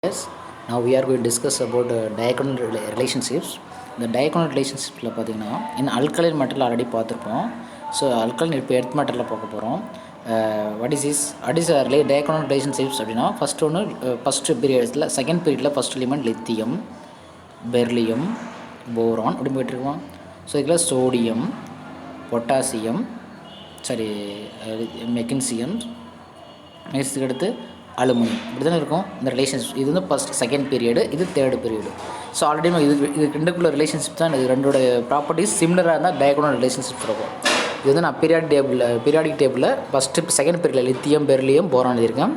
Yes, now we are going to discuss about diagonal relationships. The diagonal relationships பார்த்தீங்கன்னா in alkaline metal already பார்த்துருப்போம். So alkaline இப்போ earth metal பார்க்க போகிறோம். What is this? What is diagonal relationships அப்படின்னா first பீரியட்ஸில் second பீரியடில் first element lithium, beryllium, boron அப்படி போய்ட்டுருக்கோம். So இதில் sodium, potassium, magnesium, நெக்ஸ்ட்டுக்கு அடுத்து அலுமினியம் இப்படி தானே இருக்கும் இந்த ரிலேஷன்ஷிப். இது வந்து ஃபஸ்ட் செகண்ட் பீரியடு, இது தேர்டு பீரியடு. ஸோ ஆல்ரெடி இது ரெண்டுக்குள்ள ரிலேஷன்ஷிப் தான். இது ரெண்டோட ப்ராப்பர்ட்டிஸ் சிமிலராக இருந்தால் டயகோனல் ரிலேஷன்ஷிப் இருக்கும். இது வந்து நான் பீரியாடிக் டேபிளில் ஃபஸ்ட்டு செகண்ட் பீரியடில் லித்தியம், பெர்லியம், போரான் எழுதியிருக்கேன்.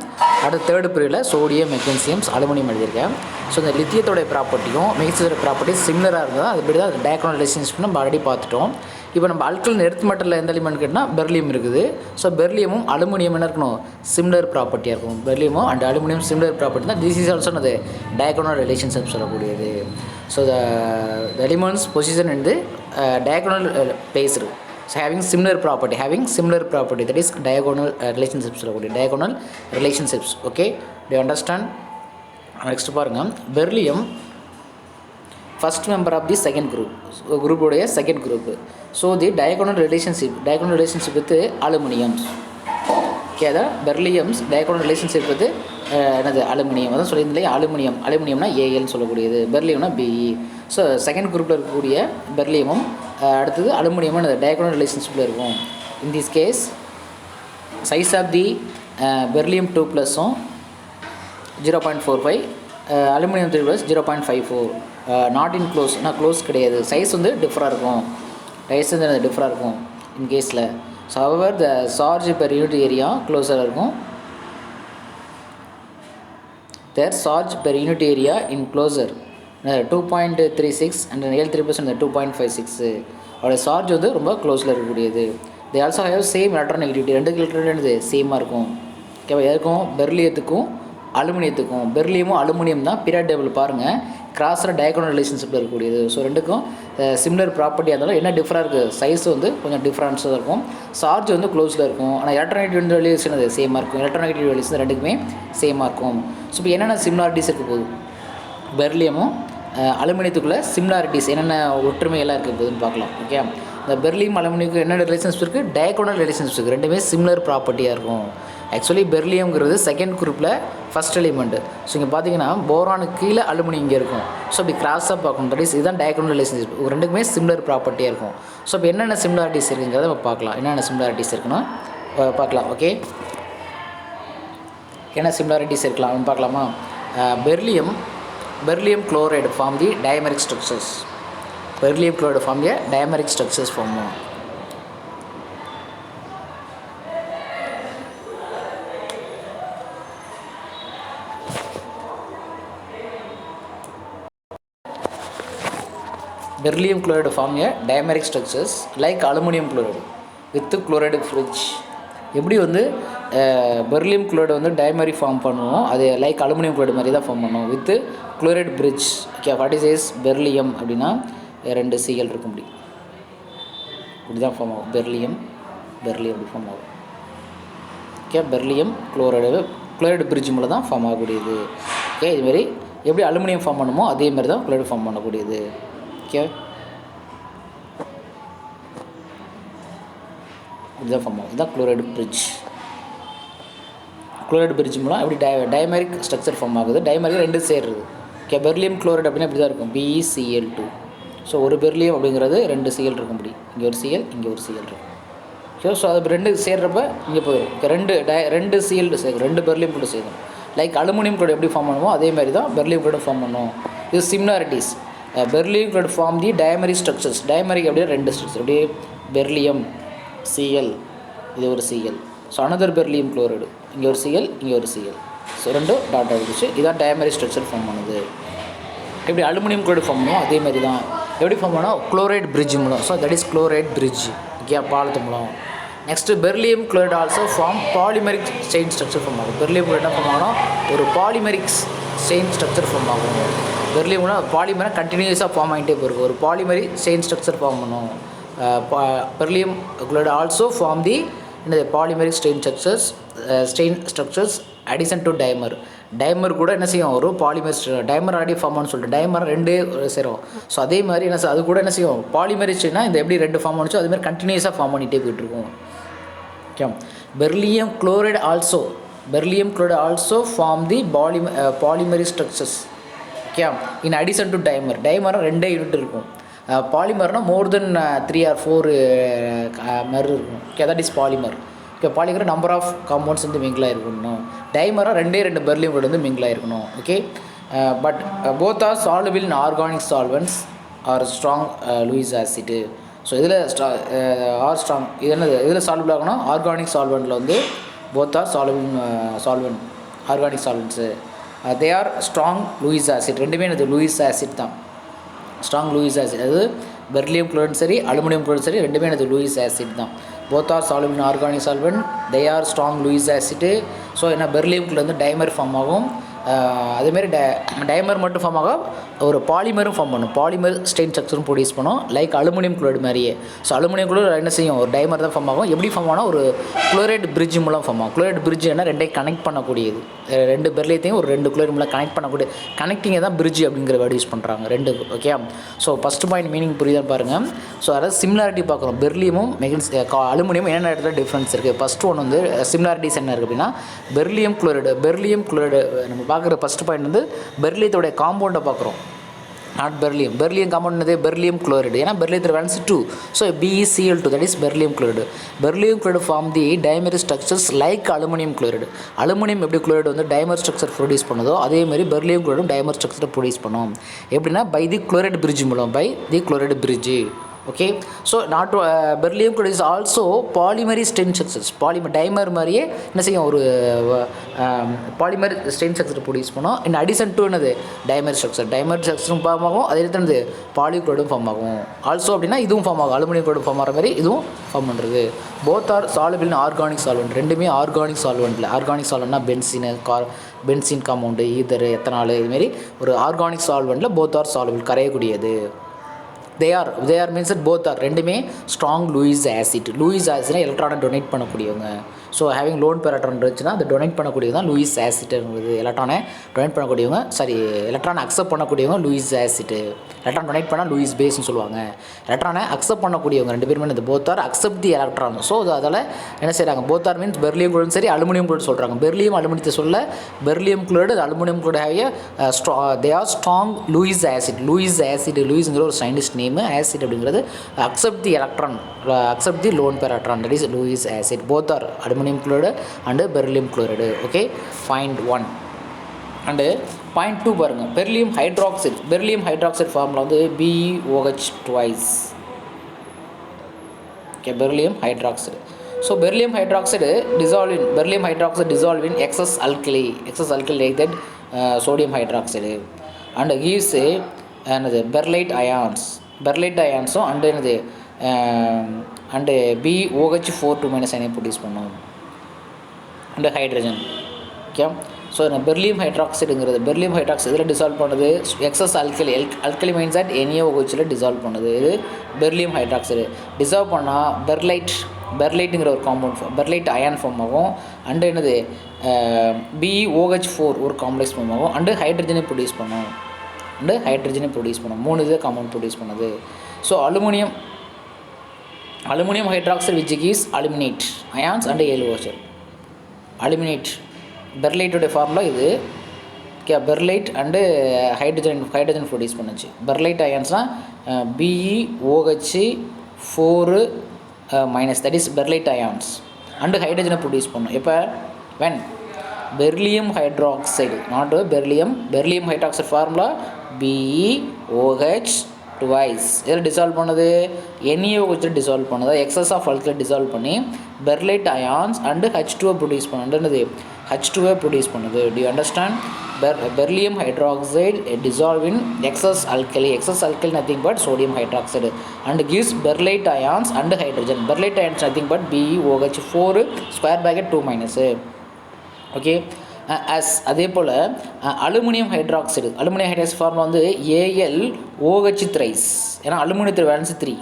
அடுத்த தேர்டு பீரியடில் சோடியம், மெக்னீசியம்ஸ், அலுமினியம் எழுதியிருக்கேன். ஸோ இந்த லித்தியத்தோடைய ப்ராப்பர்ட்டியும் மெக்னீசியத்தோட ப்ராப்பர்ட்டிஸ் சிமிலராக இருந்தால் அதுபடி தான் டயகோனல் ரிலேஷன்ஷிப் நம்ம ஆல்ரெடி பார்த்துட்டோம். இப்போ நம்ம அல்கலைன் எர்த் மெட்டலில் எந்த எலிமெண்ட் கேட்டால் பெர்லியம் இருக்குது. ஸோ பெர்லியமும் அலுமினியம் என்ன இருக்கணும், சிமிலர் ப்ராப்பர்ட்டியாக இருக்கும். பெர்லியமும் அண்ட் அலுமினியம் சிமிலர் ப்ராப்பர்ட்டி தான். திஸ் இஸ் ஆல்சோ அது டயகோனல் ரிலேஷன்ஷிப் சொல்லக்கூடியது. ஸோ த எலிமெண்ட்ஸ் பொசிஷன் வந்து டயகோனல் பிளேஸ் இருக்குது. So having similar property that is diagonal relationships சொல்லக்கூடிய diagonal relationships. Okay, to understand. Next பாருங்கள், beryllium first member of the second குரூப்புடைய second group. So the diagonal relationship with aluminiums. Okay, அதான் beryllium's diagonal relationship with என்னது aluminium. அதான் சொல்லியிருந்தே அலுமினியம்னா ஏஎல்னு சொல்லக்கூடியது, பெர்லியம்னா BE. So second குரூப்பில் இருக்கக்கூடிய பெர்லியமும் அடுத்தது அலுமினியமும் அந்த டயகோனல் ரிலேஷன்ஷிப்பில் இருக்கும். In this case size of the beryllium 2+ம் 0.45, அலுமினியம் 3+, 0.54. நாட் இன் க்ளோஸ், ஆனால் க்ளோஸ் கிடையாது. சைஸ் வந்து டிஃப்ராக இருக்கும், டிஃப்ராக இருக்கும் இன் கேஸில். So our the charge per unit area க்ளோஸராக இருக்கும். Their charge per unit area in closer 2.36 and L3% 2.56. அவருடைய சார்ஜ் வந்து ரொம்ப க்ளோஸில் இருக்கக்கூடியது. They also have same electronegativity, ரெண்டு எலக்ட்ரான் சேமாக இருக்கும். ஓகேவா, எதுக்கும் பெர்லியத்துக்கும் அலுமினியத்துக்கும். பெர்லியமும் அலுமினியம் தான் பீரியாடிக் டேபிள் பாருங்கள் கிராஸில் டயகோனல் ரிலேஷன்ஷிப்பில் இருக்கக்கூடியது. ஸோ ரெண்டுக்கும் சிமிலர் ப்ராப்பர்ட்டியாக இருந்தாலும் என்ன டிஃப்ராக இருக்குது, சைஸ் வந்து கொஞ்சம் டிஃப்ரென்ஸாக இருக்கும், சார்ஜ் வந்து க்ளோஸில் இருக்கும். ஆனால் எலக்ட்ரானெகட்டிவ் வேல்யூஸ் என்னது சேமாக இருக்கும், எலக்ட்ரானெகட்டிவ் வேல்யூஸ் ரெண்டுக்குமே சேமாக இருக்கும். ஸோ இப்போ என்னென்ன சிமிலாரிட்டிஸ் இருக்க போகுது, பெர்லியமும் அலுமினியத்துக்குள்ளே சிமிலாரிட்டிஸ் என்னென்ன ஒற்றுமையெல்லாம் இருக்க போகுதுன்னு பார்க்கலாம். ஓகே, இந்த பெர்லியம் அலுமினியத்துக்கு என்னென்ன ரிலேஷன்ஷிப் இருக்குது, டயகோனல் ரிலேஷன்ஷிப் இருக்குது, ரெண்டுமே சிமிலர் ப்ராப்பர்ட்டியாக இருக்கும். ஆக்சுவலி பெர்லியம்ங்கிறது செகண்ட் குரூப்பில் ஃபஸ்ட் எலிமெண்ட். ஸோ இங்கே பார்த்தீங்கன்னா போரானுக்கு கீழே அலுமினியம் இங்கே இருக்கும். ஸோ இப்படி கிராஸாக பார்க்கணும், தட் இஸ் இதுதான் டயகோனல் ரிலேஷன்ஷிப். ரெண்டுக்குமே சிமிலர் ப்ராப்பர்ட்டியாக இருக்கும். ஸோ இப்போ என்னென்ன சிமிலாரிட்டிஸ் இருக்குங்கிறத நம்ம பார்க்கலாம். என்னென்ன சிமிலாரிட்டிஸ் இருக்குன்னா பார்க்கலாம். ஓகே, என்ன சிமிலாரிட்டிஸ் இருக்கலாம் பார்க்கலாமா. Beryllium chloride form the diameric structures. Beryllium chloride form the diameric structures form. Beryllium chloride form a diameric structures like aluminum chloride with chloride bridge. எப்படி வந்து பெர்லியம் குளோரைடு வந்து டைமரி ஃபார்ம் பண்ணுவோம், அது லைக் அலுமினியம் குளோரைடு மாதிரி தான் form பண்ணுவோம் with chloride bridge. Okay, what is beryllium அப்படின்னா 2 Cl இருக்கும், இப்படி தான் ஃபார்ம் ஆகும். பெர்லியம் இப்படி ஃபார்ம் ஆகும். ஓகே, பெர்லியம் குளோரைடு பிரிட்ஜ் மூலம் தான் ஃபார்ம் ஆகக்கூடியது. ஓகே, இதுமாரி எப்படி அலுமினியம் ஃபார்ம் பண்ணுமோ அதே மாதிரி தான் குளோரைடு ஃபார்ம் பண்ணக்கூடியது. ஓகே, இதுதான் ஃபார்ம் ஆகும். இதுதான் குளோரைடு பிரிட்ஜ் மூலம் எப்படி டைமரிக் ஸ்ட்ரக்சர் ஃபார்ம் ஆகுது. டைமரிக் 2 சேர்றது. ஓகே, பெர்லியம் குளோரைடு அப்படின்னா இப்படி தான் இருக்கும், BeCl2. ஸோ ஒரு பெர்லியம் அப்படிங்கிறது 2 Cl இருக்கும், இப்படி இங்கே ஒரு Cl இங்கே ஒரு Cl இருக்கும். ஸோ அது 2 சேர்றப்ப இங்கே போயிடும். ரெண்டு Cl சேர்க்கும், 2 பெர்லியம் கூட சேர்க்கும். லைக் அலுமினியம் குளோரைடு எப்படி ஃபார்ம் பண்ணுவோம் அதே மாதிரி தான் பெர்லியம் குளோரைடு ஃபார்ம் பண்ணுவோம். இது similarities. Beryllium chloride form the dimeric structures. Dimeric அப்படியே 2 ஸ்ட்ரக்சர், அப்படியே பெர்லியம் Cl, இது ஒரு Cl. So another beryllium chloride, இங்கே ஒரு Cl இங்கே ஒரு Cl. ஸோ 2 டாட் ஆகிடுச்சு. இதான் டைமரிக் ஸ்ட்ரக்சர் ஃபார்ம் பண்ணுது. எப்படி அலுமினியம் குளோரைடு ஃபார்ம் பண்ணுவோம் அதே மாதிரி தான். எப்படி ஃபார்ம் பண்ணோம், குளோரைட் பிரிட்ஜ் மூலம். So that is chloride bridge. Okay, பாலத்து மூலம். Next beryllium chloride also form polymeric chain structure form ஆகும். பெர்லியம் குளோரைடு என்ன ஃபார்ம் ஆகணும், ஒரு பாலிமெரிக் செயின் ஸ்ட்ரக்சர் ஃபார்ம் ஆகும். பெர்லியம் கூட பாலிமரை கண்டினியூஸாக ஃபார்ம் ஆகிட்டே போயிருக்கும், ஒரு பாலிமெரிக் செயின் ஸ்ட்ரக்சர் ஃபார்ம் பண்ணும். Beryllium chloride also form the polymeric strain structures addition to dimer. Timer கூட என்ன செய்யும், ஒரு பாலிமர் டைமர் ஆல்ரெடி ஃபார்ம் ஆனு சொல்லிட்டு டைமர் ரெண்டே சேரும். ஸோ அதே மாதிரி என்ன அது கூட என்ன செய்யும், பாலிமரிஸ்னா இந்த எப்படி 2 ஃபார்ம் ஆனிச்சோ அதுமாதிரி கண்டினியூஸாக ஃபார்ம் பண்ணிகிட்டே போயிட்டுருக்கும். Okay, beryllium chloride also form the polymeric structures. Okay, in addition to dimer 2 unit இருக்கும். பாலிமர்னால் மோர் தென் 3 or 4 மாதிரி இருக்கும். Okay, that is polymer. Okay, polymer number of compounds வந்து மிங்கிளாக இருக்கணும். டைமராக 2 பெர்லியம் கூட வந்து மிங்கிளாக இருக்கணும். Okay, but both are solvable in organic solvents are strong Lewis acid. So இதில் ஆர் ஸ்ட்ராங் இது என்னது, இதில் சால்வபிள் ஆகணும். ஆர்கானிக் சால்வெண்ட்டில் வந்து both are solvent organic solvents they are strong Lewis acid. ரெண்டுமே என்னது லூயிஸ் ஆசிட் தான், ஸ்ட்ராங் லூயிஸ் ஆசிட். அது பெர்லியம் குளோரைடும் சரி அலுமினியம் குளோரைடும் சரி ரெண்டுமே என்னது லூயிஸ் ஆசிட் தான். Both are solvable in organic solvent, they are strong Lewis acid. So என்ன பெர்லியம்குள்ள வந்து டைமர் ஃபார்ம் ஆகும். அதேமாரி டைமர் மட்டும் ஃபார்ம் ஆகும், ஒரு பாலிமரும் ஃபார்ம் பண்ணும். பாலிமர் ஸ்டெயின் ஸ்ட்ரக்சரும் ப்ரொடியூஸ் பண்ணும், லைக் அலுமினியம் குளோரைடு மாதிரியே. ஸோ அலுமினியம் குளோரைடு என்ன செய்யும், ஒரு டைமர் தான் ஃபார்ம் ஆகும். எப்படி ஃபார்ம் ஆனால் ஒரு குளோரைடு பிரிட்ஜ் மூலம் ஃபார்ம் ஆகும். குளோரைடு பிரிட்ஜ் என்ன, 2 கனெக்ட் பண்ணக்கூடியது. 2 பெர்லியத்தையும் ஒரு 2 குளோரைடு மூலம் கனெக்ட் பண்ணக்கூடிய கனெக்டிங்கை தான் பிரிட்ஜ் அப்படிங்கிற வேர்டு யூஸ் பண்ணுறாங்க 2. Okay, so first point meaning புரியுதான்னு பாருங்கள். ஸோ அதாவது சிமிலாரிட்டி பார்க்குறோம். பெர்லியமும் அலுமினியம் என்னென்ன இடத்துல டிஃப்ரென்ஸ் இருக்குது. ஃபஸ்ட்டு ஒன்று வந்து சிமிலாரிட்டிஸ் என்ன இருக்குது அப்படின்னா, பெர்லியம் குளோரைடு நம்ம பார்க்குற ஃபஸ்ட் பாயிண்ட் வந்து பெர்லியத்தோடைய காம்பவுண்டை பார்க்குறோம். நாட் பெர்லியம் காம்பவுண்ட் என்னது, பெர்லியம் குளோரைடு. ஏன்னா பெர்லியத்தில் valence 2, so BeCl2 that is beryllium chloride form the dimeric structures like aluminium chloride. Aluminium எப்படி குளோரைடு வந்து டைமர் ஸ்ட்ரக்சர் ப்ரொடியூஸ் பண்ணுதோ அதே மாதிரி பெர்லியம் குளோரைடும் டைமர் ஸ்ட்ரக்சரை ப்ரொடியூஸ் பண்ணும். எப்படின்னா பை தி குளோரைடு பிரிட்ஜ் மூலம், okay. So beryllium chloride is also polymeric chain structures. Dimer மாதிரியே என்ன செய்யும், ஒரு பாலிமர் ஸ்டெயின் ஸ்ட்ரக்சர் ப்ரொடியூஸ் பண்ணும். இன் அடிஷன் டு என்னது டைமர் ஸ்ட்ரக்சரும் ஃபார்ம் ஆகும். அதே இடத்துல பாலிகுளோரைடும் ஃபார்ம் ஆகும். ஆல்சோ அப்படின்னா இதுவும் ஃபார்ம் ஆகும், அலுமினியம் குளோரைடு ஃபார்ம் ஆகிற மாதிரி இதுவும் ஃபார்ம் பண்ணுறது. Both are solvable in organic solvent. ரெண்டுமே ஆர்கானிக் சால்வெண்ட்னா பென்சின் காம்பவுண்டு, ஈதர், எத்தனால், இதுமாரி ஒரு ஆர்கானிக் சால்வெண்ட்டில் போத் ஆர் சால்வபிள், கரையக்கூடியது. they are means that both are ரெண்டுமே ஸ்ட்ராங் லூயிஸ் ஆசிட். எலக்ட்ரானை டொனேட் பண்ணக்கூடியவங்க. So having lone pair electron இருந்துச்சுன்னா அது டொனேட் பண்ணக்கூடியது தான் லூயிஸ் ஆசிட்ங்கிறது. எலக்ட்ரானை டொனேட் பண்ணக்கூடியவங்க, எலக்ட்ரானை அக்செப்ட் பண்ணக்கூடியவங்க லூயிஸ் ஆசிட். எலக்ட்ரான் டொனேட் பண்ணால் லூயிஸ் பேஸ்னு சொல்லுவாங்க. எலக்ட்ரானை அக்செப்ட் பண்ணக்கூடியவங்க 2 பேருமே இந்த both are accept the electron. So அதில் என்ன செய்கிறாங்க, both are means beryllium chloride சரி அலுமினியம் குளோரைடு சொல்கிறாங்க. பெர்லியம் அலுமினியத்தை சொல்ல beryllium chloride aluminium chloride they are strong Lewis acid. லூயிஸ்ங்கிற ஒரு சயின்டிஸ்ட் நேம், ஆசிட் அப்படிங்கிறது accept the electron, accept the lone pair electron, that is Lewis acid. Both are aluminium chloride and beryllium chloride. Okay, point 1. And point 2 பாருங்கள், beryllium hydroxide formula வந்து BeOH twice. Okay, beryllium hydroxide. So beryllium hydroxide dissolve in excess alkali like that sodium hydroxide and gives another berylite ionsum and என்னது and BOH4 2- அயனை produce பண்ணும் and hydrogen. Okay, so beryllium hydroxide இதில் dissolve பண்ணுது excess alkali means at NaOHல dissolve பண்ணுது. இது beryllium hydroxide dissolve பண்ணால் பெர்லைட்டுங்கிற ஒரு காம்பவுண்ட், பெர்லைட் அயான் ஃபார்ம் ஆகும். அண்டு என்னது BeOH4 ஒரு காம்ப்ளெக்ஸ் ஃபார்ம் ஆகும். அண்டு ஹைட்ரஜனை ப்ரொடியூஸ் பண்ணும். 3 இது காம்பவுண்ட் ப்ரொடியூஸ் பண்ணுது. So aluminium hydroxide which gives aluminate ions and yellow. பெர்லைட்டோடைய ஃபார்முலா இது. Okay, beryllate and hydrogen produce பண்ணுச்சு. Perlite அயான்ஸ்னால் BeOH4 that is perlite ions and ஹைட்ரஜனை ப்ரொடியூஸ் பண்ணும். இப்போ when beryllium hydroxide not beryllium hydroxide formula BeOH twice. இதில் dissolve பண்ணது NaOH dissolve பண்ணது, excess of அல்கலை dissolve பண்ணி perlite ions and H2 produce பண்ணுது. H2 produce பண்ணுது. To you understand? Beryllium hydroxide dissolve in excess alkali nothing but sodium hydroxide and gives berylite ions and hydrogen. Berylite ions nothing but BeOH4 square bracket 2-. Okay, அதே போல் aluminium hydroxide formula வந்து AlOH thrice. ஏன்னா அலுமினியத்தில் valence 3.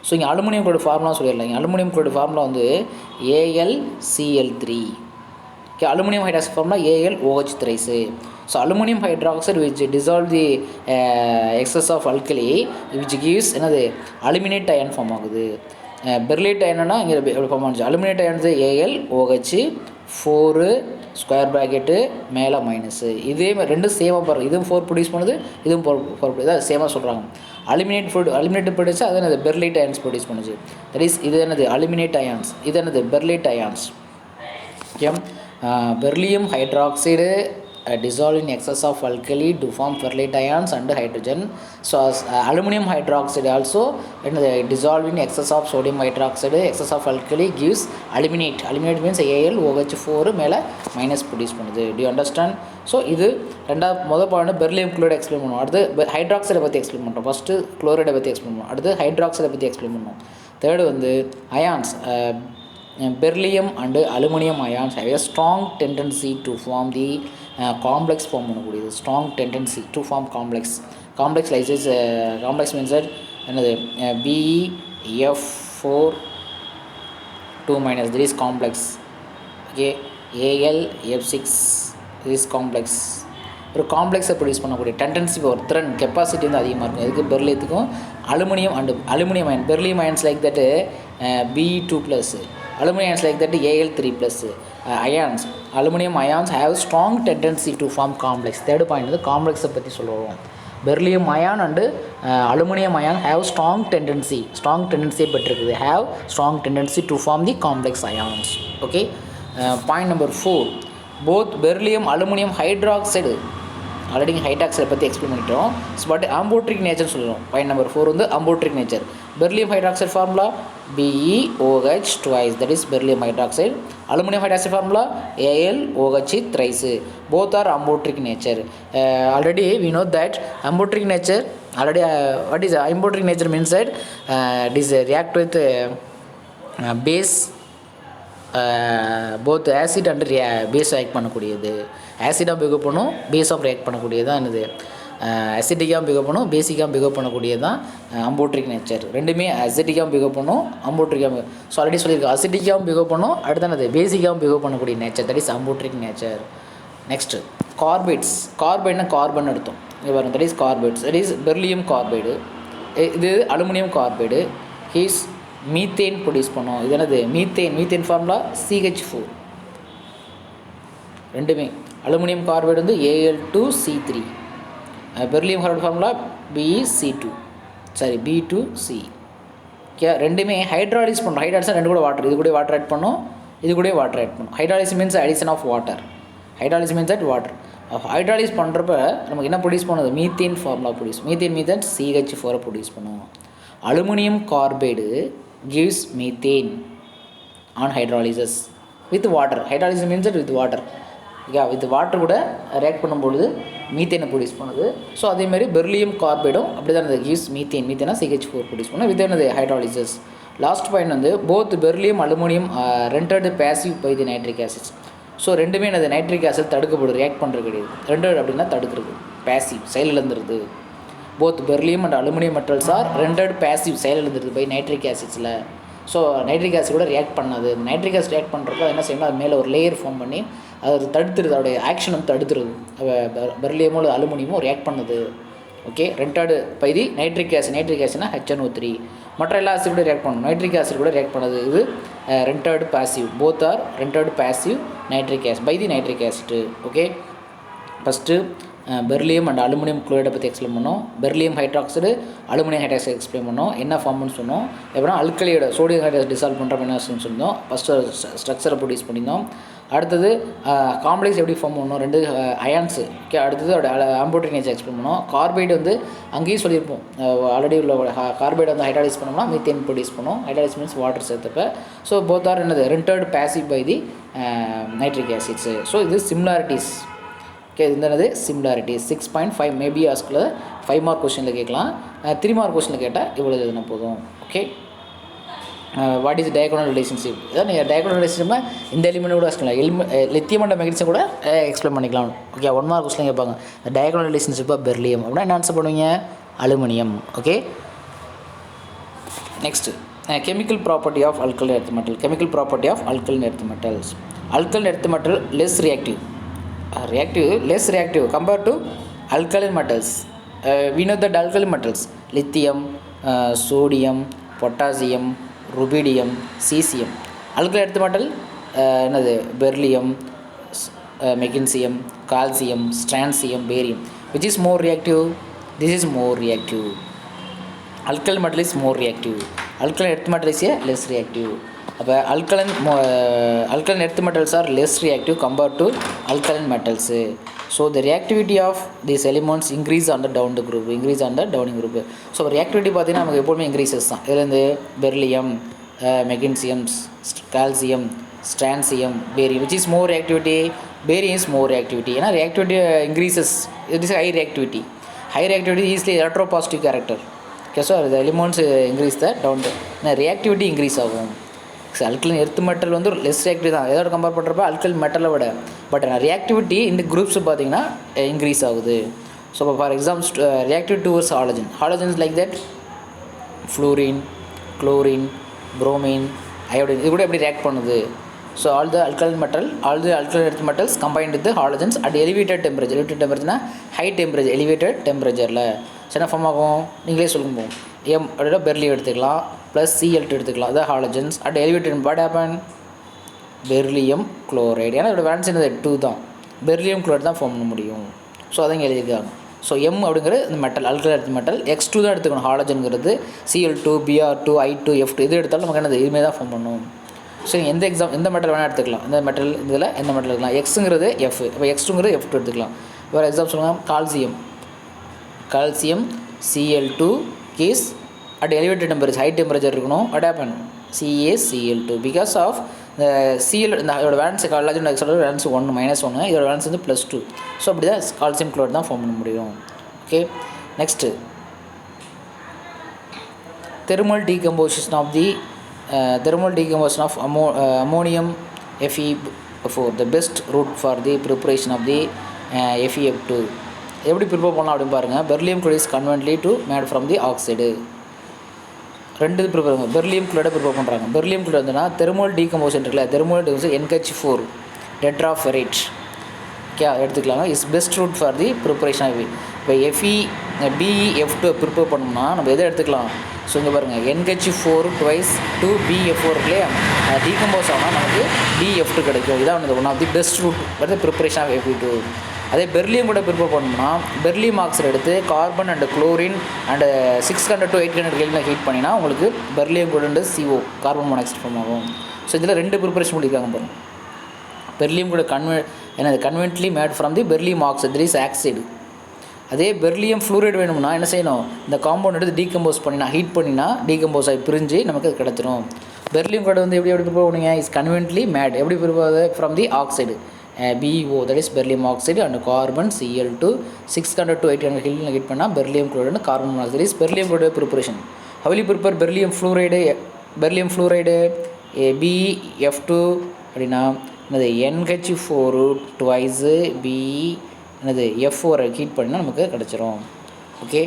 So இங்கே aluminium chloride formula சொல்லிடலாம். Aluminium chloride formula வந்து AlCl3. Okay, aluminium hydroxide formula AlOH thrice. So aluminum hydroxide which dissolve the excess of alkali which gives another aluminate ion form ஆகுது. Perlite அயன்னா இங்கே form ஆச்சு. Aluminate ions AlOH 4 square bracket மேலே minus. இதே மாதிரி ரெண்டும் சேமாக பாருங்கள். இதுவும் 4 ப்ரொடியூஸ் பண்ணுது, இதுவும் 4 இதாக சேமாக சொல்கிறாங்க. அலுமினேட் ப்ரொடியூஸ் அது என்னது பெர்லைட் அயன்ஸ் ப்ரொடியூஸ் பண்ணுச்சு. தட் இஸ் இது என்னது அலுமினேட் அயான்ஸ், இது என்னது perlite ions. Okay, beryllium hydroxide dissolve in excess of alkali to form ferrite ions and hydrogen. So as aluminum hydroxide also dissolve in excess of sodium hydroxide, excess of alkali gives aluminate. Aluminate means AlOH 4 மேலே minus produce பண்ணுது. Do you understand? So இது மொதல் point beryllium chloride explain பண்ணுவோம். அடுத்து ஹைட்ராக்சைடை பற்றி explain பண்ணுறோம். First குளோரைடை பற்றி explain பண்ணுவோம். அடுத்து ஹைட்ராக்சைடை பற்றி எக்ஸ்பிளைன் பண்ணுவோம். தேர்டு வந்து ions. Beryllium and aluminum ions have a strong tendency to form the complex form பண்ணக்கூடியது. Strong tendency to form complex. Complex like this, complex means that another BeF4 2 minus, this is complex. Okay, AlF6, this is complex. ஒரு காம்ப்ளெக்ஸை produce பண்ணக்கூடிய tendency ஒரு திறன் capacity வந்து அதிகமாக இருக்கும். இதுக்கு பெர்லியத்துக்கும் aluminium ion. Beryllium ions like that Be2+, aluminum ions like that Al3+. Ions, aluminum ions have strong tendency to form complex. Third point is complex பற்றி சொல்லுவோம். Beryllium ion and aluminum ion have strong tendency பெற்றிருக்குது, have strong tendency to form the complex ions. Okay, point number 4, both beryllium aluminum hydroxide already ஹைட்ராக்சைடை பற்றி explain பண்ணிட்டோம். But amphoteric nature சொல்லுவோம். Point number 4 வந்து amphoteric nature. Beryllium hydroxide formula BeOH twice, that is beryllium hydroxide. Aluminum hydroxide formula AlOH thrice. Both are amphoteric nature. Already we know that amphoteric nature. Already what is amphoteric nature means that it is react with base. Both acid and base react பண்ணக்கூடியது. ஆசிடாக pick up பண்ணும், பேஸாக react பண்ணக்கூடியது தான் என்னது அசிட்டிக்காக pick up பண்ணும், பேசிக்காக pick up பண்ணக்கூடியது தான் அம்போட்ரிக் நேச்சர். ரெண்டுமே அசிட்டிக்காக பிகப் பண்ணும், அம்போட்ரிக்காக. ஸோ ஆல்ரெடி சொல்லியிருக்கோம், அசிட்டிக்காகவும் பிகப் பண்ணும், அடுத்து என்னது பேசிக்காகவும் பிகப் பண்ணக்கூடிய nature, that is amphoteric nature. Next carbides. கார்பைட்னா கார்பன் எடுத்தோம் இங்கே வரும், that is carbides. That is beryllium carbide, இது அலுமினியம் கார்பைடு. ஹீஸ் மீத்தேன் ப்ரொடியூஸ் பண்ணோம். இது என்னது மீத்தேன் ஃபார்முலா CH4. ரெண்டுமே அலுமினியம் கார்பைடு வந்து Al2C3, beryllium carbide formula B2C. Okay, ரெண்டுமே ஹைட்ராலிஸ் பண்ணுறோம். ஹைட்ராலிஸ் ரெண்டு கூட வாட்டர், இது கூட வாட்டர் ஆட் பண்ணோம், இது கூட வாட்டர் ஆட் பண்ணோம். Hydrolysis means addition of water. Hydrolysis means that water. Hydrolysis பண்ணுறப்ப நமக்கு என்ன ப்ரொடியூஸ் பண்ணுது, methane formula produce. Methane CH4 produce பண்ணுவோம். Aluminium carbide gives methane on hydrolysis with water. Hydrolysis means that with water. Yeah, with water கூட ரியாக்ட் பண்ணும்பொழுது மீத்தேனை produce பண்ணுது. ஸோ அதேமாதிரி பெர்லியம் கார்பைடும் அப்படி தான் gives மீத்தேனா CH4 ப்ரொடியூஸ் பண்ணும் வித் என்னது ஹைட்ராலிசிஸ். லாஸ்ட் பாயிண்ட் வந்து both beryllium aluminium rendered passive by the nitric acids. So ரெண்டுமே என்னது நைட்ரிக் ஆசிட் தடுக்கப்படுது, ரியாக்ட் பண்ணுறது கிடையாது. ரெண்டட் அப்படின்னா தடுக்கிறது, பேசிவ் செயலிழந்துருது. Both beryllium and aluminium metals are rendered passive செயலிழந்துருது பை நைட்ரிக் ஆசிட்ஸில். ஸோ நைட்ரிக் ஆசிட் கூட ரியாக்ட் பண்ணாது. நைட்ரிக் ஆசிட் ரியாக்ட் பண்ணுறப்ப என்ன செய்யணும், அது மேலே ஒரு லேயர் ஃபார்ம் பண்ணி அது தடுத்துருது, அதோடைய ஆக்ஷன் வந்து தடுத்துருது. பெர்லியமோ இல்லை அலுமினியமோ ரியாக்ட் பண்ணுது. Okay, rendered by the nitric ஆசிட்னா HNO3. மற்ற எல்லா ஆசிட் கூட ரியாக்ட் பண்ணணும், நைட்ரிக் ஆசிட் கூட ரியாக்ட் பண்ணுது. இது rendered passive, both are rendered passive nitric acid by the nitric acid. Okay, first beryllium and aluminium குளோரைடை பற்றி எக்ஸ்பிளைன் பண்ணோம். Beryllium hydroxide aluminium hydroxide explain பண்ணோம், என்ன ஃபார்ம்னு சொன்னோம். எப்படின்னா அல்கலியோட சோடியம் ஹைட்ராக்சைடு டிசால்வ் பண்ணுறப்ப என்ன சொல்லியிருந்தோம், ஃபஸ்ட்டு ஸ்ட்ரக்சரை ப்ரொடியூஸ் பண்ணியிருந்தோம். அடுத்தது காம்ப்ளெக்ஸ் எப்படி ஃபார்ம் பண்ணணும், ரெண்டு அயான்ஸு. ஓகே, அடுத்தது அம்போட்ரிக் நேச்சர் எக்ஸ்பிளைன் பண்ணோம். கார்பைடு வந்து அங்கேயும் சொல்லியிருப்போம், ஆல்ரெடி உள்ள கார்பைடு வந்து ஹைட்ராலிஸ் பண்ணோம்னா மீத்தேன் ப்ரொடியூஸ் பண்ணோம். ஹைட்ராலிஸ் மீன்ஸ் வாட்டர் சேர்த்தப்ப. ஸோ போத் ஆர் என்னது rendered passive by the nitric acids. So இது சிமிலாரிட்டிஸ். ஓகே, இது என்னது சிமிலாரிட்டி. 6.5 மேபி ஆஸ்கில் 5 மார்க் கொஸ்டினில் கேட்கலாம், 3 மார்க் கொஸ்டினில் கேட்டால் இவ்வளோ எழுதினா போதும். Okay, what is diagonal relationship. இதான் நீங்கள் டயகோனல் ரிலேஷன்ஷிப்னா இந்த எலிமெண்ட் கூட வச்சுக்கலாம், லித்தியம் அண்ட் மெக்னீசியம் கூட எக்ஸ்பிளைன் பண்ணிக்கலாம். ஓகே, 1 மார்க் கொஸ்டின் கேட்பாங்க, டயகோனல் ரிலேஷன்ஷிப்பாக பெர்லியம் அப்படின்னா என்ன ஆன்சர் பண்ணுவீங்க, aluminium. Okay, next chemical property of alkaline earth metal. Chemical property of alkaline earth metals. Alkaline earth metal less reactive. reactive, less reactive compared to alkaline metals. We know that alkaline metals, lithium, sodium, potassium, rubidium, cesium. Alkaline earth metal என்னது beryllium, magnesium, calcium, strontium, barium. Which is more reactive? This is more reactive. Alkaline metal is more reactive. Alkaline earth metal is less reactive. அப்போ alkaline earth metals are less reactive compared to alkaline metals. So the reactivity of these elements increase on the down the group, increase on the downing group. So reactivity பார்த்தீங்கன்னா நமக்கு எப்போதுமே increases தான். இதுலேருந்து beryllium, magnesium, calcium, strontium, barium. Which is more reactivity? Barium is more reactivity. ஏன்னா reactivity increases. It is high reactivity. High reactivity is the electropositive character. Okay, so the elements increase the down the reactivity increase ஆகும். Alkaline earth metal வந்து less reactive தான், எதோட compare பண்ணுறப்ப alkaline மெட்டலை விட. But reactivity இந்த groups பார்த்தீங்கன்னா increase ஆகுது. So இப்போ for example reactive towards halogen. Halogens like that fluorine, chlorine, bromine, iodine, இது கூட எப்படி ரியாக்ட் பண்ணுது? So all the alkaline earth metals combined with the halogens at elevated temperature. elevated temperature high temperature, elevated temperature என்ன form ஆகும் நீங்களே சொல்லுங்க. M அப்படின்னா beryllium எடுத்துக்கலாம், ப்ளஸ் Cl2 எடுத்துக்கலாம். அதான் halogens at elevated. What happen? Beryllium chloride. ஏன்னா இதோட வேலன்ஸ் என்னது 2 தான், பெர்லியம் குளோரைடு தான் ஃபார்ம் பண்ண முடியும். ஸோ அதான் எழுதியிருக்காங்க. ஸோ எம் அப்படிங்கிறது இந்த metal, alkaline earth metal. X2 தான் எடுத்துக்கணும். ஹாலஜன்கிறது Cl2, Br2, I2, F2 எது எடுத்தாலும் நமக்கு என்னது இதுமே தான் ஃபார்ம் பண்ணும். ஸோ எந்த மெட்டல் வேணால் எடுத்துக்கலாம். இந்த மெட்டல் இதில் எந்த மெட்டல் எடுக்கலாம். எக்ஸுங்கிறது எஃப், இப்போ X2ங்கிறது F2 எடுத்துக்கலாம். வேறு எக்ஸாம்பிள் சொல்லுங்கள். Calcium Cl2 gas at elevated temperature, high temperature இருக்கணும். What happen? CaCl2 because of Cl இந்த இதோட வேலன்ஸ் காலஜன் சொல்கிற வேலன்ஸ் 1 -1, இதோட வேலன்ஸ் வந்து +2. ஸோ அப்படி தான் கால்சியம் குளோரைடு தான் ஃபார்ம் பண்ண முடியும். Okay, next thermal decomposition of ammonium Fe4, the best route for the preparation of the FeF2. எப்படி ப்ரிப்பேர் பண்ணலாம் அப்படின்னு பாருங்கள். Beryllium chloride is conveniently to made from the oxide. ரெண்டு இது ப்ரிப்பேர் பண்ணுங்க. பெர்லியம் குளோரைடை ப்ரிப்பேர் பண்ணுறாங்க. பெர்லியம் குளோரைடு வந்துன்னா தெர்மல் டீகம்போசிஷன் இருக்குல்ல, தெர்மல் டீகம்போசிஷன் NH4 டெட்ராஃபெரேட். ஓகே, எடுத்துக்கலாங்க. Is best route for the preparation of. இப்போ BeF2 ப்ரிப்பேர் பண்ணோம்னா நம்ம எதை எடுத்துக்கலாம்? ஸோ இங்கே பாருங்கள், NH4 ட்வைஸ் 2BF4 இல்லையா, டீகம்போஸ் ஆனால் நமக்கு BF2 கிடைக்கும். இதான் வந்து one of the best route for the preparation of Fe2. அதே பெர்லியம் கூட ப்ரிப்பேர் பண்ணோம்னா பெர்லியம் ஆக்சைடு எடுத்து carbon and chlorine and 600 to 800 கெல்வினில் ஹீட் பண்ணினா உங்களுக்கு beryllium chloride CO, carbon monoxide form ஆகும். ஸோ இதில் ரெண்டு ப்ரிப்பரேஷன் பண்ணியிருக்காங்க பாருங்கள். பெர்லியம் கூட conveniently made from the beryllium oxide, this oxide. அதே பெர்லியம் ஃப்ளூரைடு வேணும்னா என்ன செய்யணும்? இந்த காம்பவுண்ட் எடுத்து டீகம்போஸ் பண்ணினா, ஹீட் பண்ணினா டீகம்போஸ் ஆகி பிரிஞ்சு நமக்கு அது கிடச்சிரும். பெர்லியம் கூட வந்து எப்படி ப்ரிப்பேர் பண்ணுவீங்க? Is conveniently made. எப்படி prepare from the oxide BeO, that is beryllium oxide and carbon Cl2 600 to 800 கெல்வினில் ஹீட் பண்ணால் beryllium chloride carbon monoxide. that is beryllium chloride preparation. how will you prepare beryllium fluoride? BeF2 அப்படின்னா என்னது NH4 twice B என்னது F4 heat பண்ணினா நமக்கு கிடச்சிரும். Okay.